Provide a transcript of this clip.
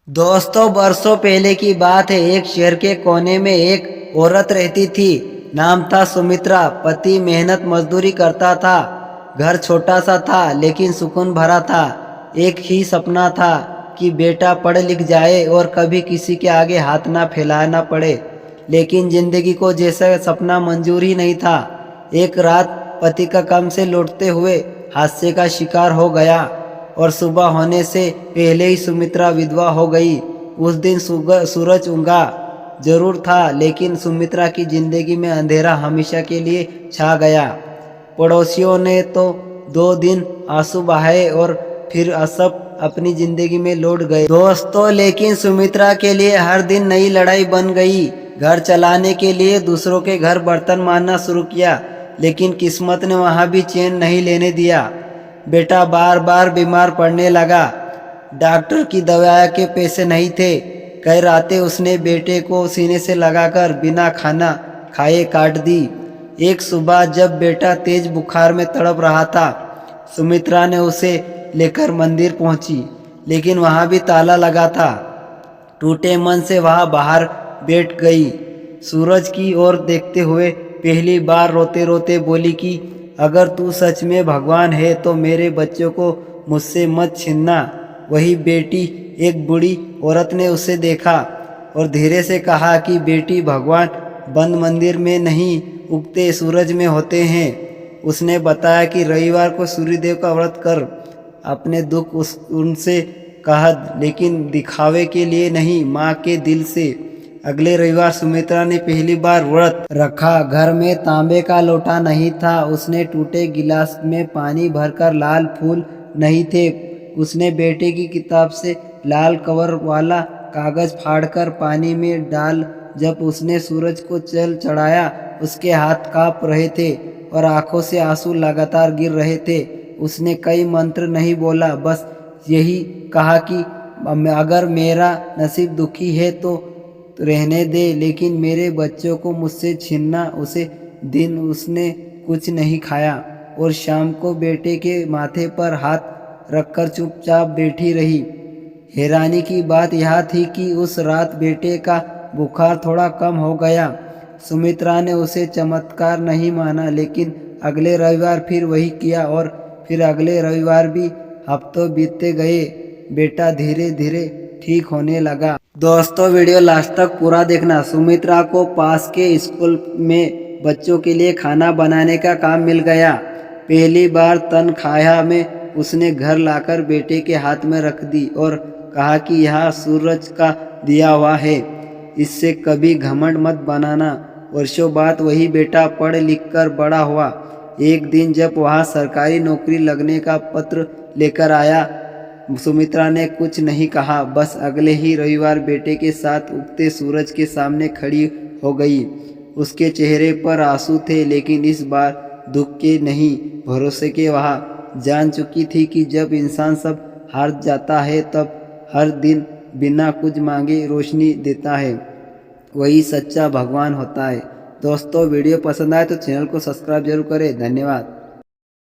दोस्तों, बरसों पहले की बात है। एक शहर के कोने में एक औरत रहती थी। नाम था सुमित्रा। पति मेहनत मजदूरी करता था। घर छोटा सा था लेकिन सुकून भरा था। एक ही सपना था कि बेटा पढ़ लिख जाए और कभी किसी के आगे हाथ ना फैलाना पड़े। लेकिन जिंदगी को जैसा सपना मंजूर ही नहीं था। एक रात पति का काम से लौटते हुए हादसे का शिकार हो गया और सुबह होने से पहले ही सुमित्रा विधवा हो गई। उस दिन सूरज उगा जरूर था लेकिन सुमित्रा की जिंदगी में अंधेरा हमेशा के लिए छा गया। पड़ोसियों ने तो 2 दिन आंसू बहाए और फिर सब अपनी जिंदगी में लौट गए। दोस्तों, लेकिन सुमित्रा के लिए हर दिन नई लड़ाई बन गई। घर चलाने के लिए दूसरों के घर बर्तन मारना शुरू किया, लेकिन किस्मत ने वहां भी चैन नहीं लेने दिया। बेटा बार बार बीमार पड़ने लगा। डॉक्टर की दवाई के पैसे नहीं थे। कई रातें उसने बेटे को सीने से लगाकर बिना खाना खाए काट दी। एक सुबह जब बेटा तेज बुखार में तड़प रहा था, सुमित्रा ने उसे लेकर मंदिर पहुंची, लेकिन वहां भी ताला लगा था। टूटे मन से वहां बाहर बैठ गई। सूरज की ओर देखते हुए पहली बार रोते रोते बोली कि अगर तू सच में भगवान है तो मेरे बच्चों को मुझसे मत छीनना। वही बेटी, एक बूढ़ी औरत ने उसे देखा और धीरे से कहा कि बेटी, भगवान बंद मंदिर में नहीं, उगते सूरज में होते हैं। उसने बताया कि रविवार को सूर्यदेव का व्रत कर अपने दुख उनसे कहा, लेकिन दिखावे के लिए नहीं, माँ के दिल से। अगले रविवार सुमित्रा ने पहली बार व्रत रखा। घर में तांबे का लोटा नहीं था। उसने टूटे गिलास में पानी भरकर, लाल फूल नहीं थे। उसने बेटे की किताब से लाल कवर वाला कागज फाड़कर पानी में डाल। जब उसने सूरज को जल चढ़ाया, उसके हाथ कांप रहे थे और आंखों से आंसू लगातार गिर रहे थे। उसने कई मंत्र नहीं बोला, बस यही कहा कि अगर मेरा नसीब दुखी है तो रहने दे, लेकिन मेरे बच्चों को मुझसे छीनना। उसे दिन उसने कुछ नहीं खाया और शाम को बेटे के माथे पर हाथ रखकर चुपचाप बैठी रही। हैरानी की बात यह थी कि उस रात बेटे का बुखार थोड़ा कम हो गया। सुमित्रा ने उसे चमत्कार नहीं माना, लेकिन अगले रविवार फिर वही किया और फिर अगले रविवार भी। हफ्तों बीतते गए। बेटा धीरे धीरे ठीक होने लगा। दोस्तों, वीडियो लास्ट तक पूरा देखना। सुमित्रा को पास के स्कूल में बच्चों के लिए खाना बनाने का काम मिल गया। पहली बार तनख्वाह में उसने घर लाकर बेटे के हाथ में रख दी और कहा कि यह सूरज का दिया हुआ है, इससे कभी घमंड मत बनाना। वर्षों बाद वही बेटा पढ़ लिख कर बड़ा हुआ। एक दिन जब वह सरकारी नौकरी लगने का पत्र लेकर आया, सुमित्रा ने कुछ नहीं कहा, बस अगले ही रविवार बेटे के साथ उगते सूरज के सामने खड़ी हो गई। उसके चेहरे पर आंसू थे, लेकिन इस बार दुख के नहीं, भरोसे के। वह जान चुकी थी कि जब इंसान सब हार जाता है तब हर दिन बिना कुछ मांगे रोशनी देता है, वही सच्चा भगवान होता है। दोस्तों, वीडियो पसंद आए तो चैनल को सब्सक्राइब जरूर करें। धन्यवाद।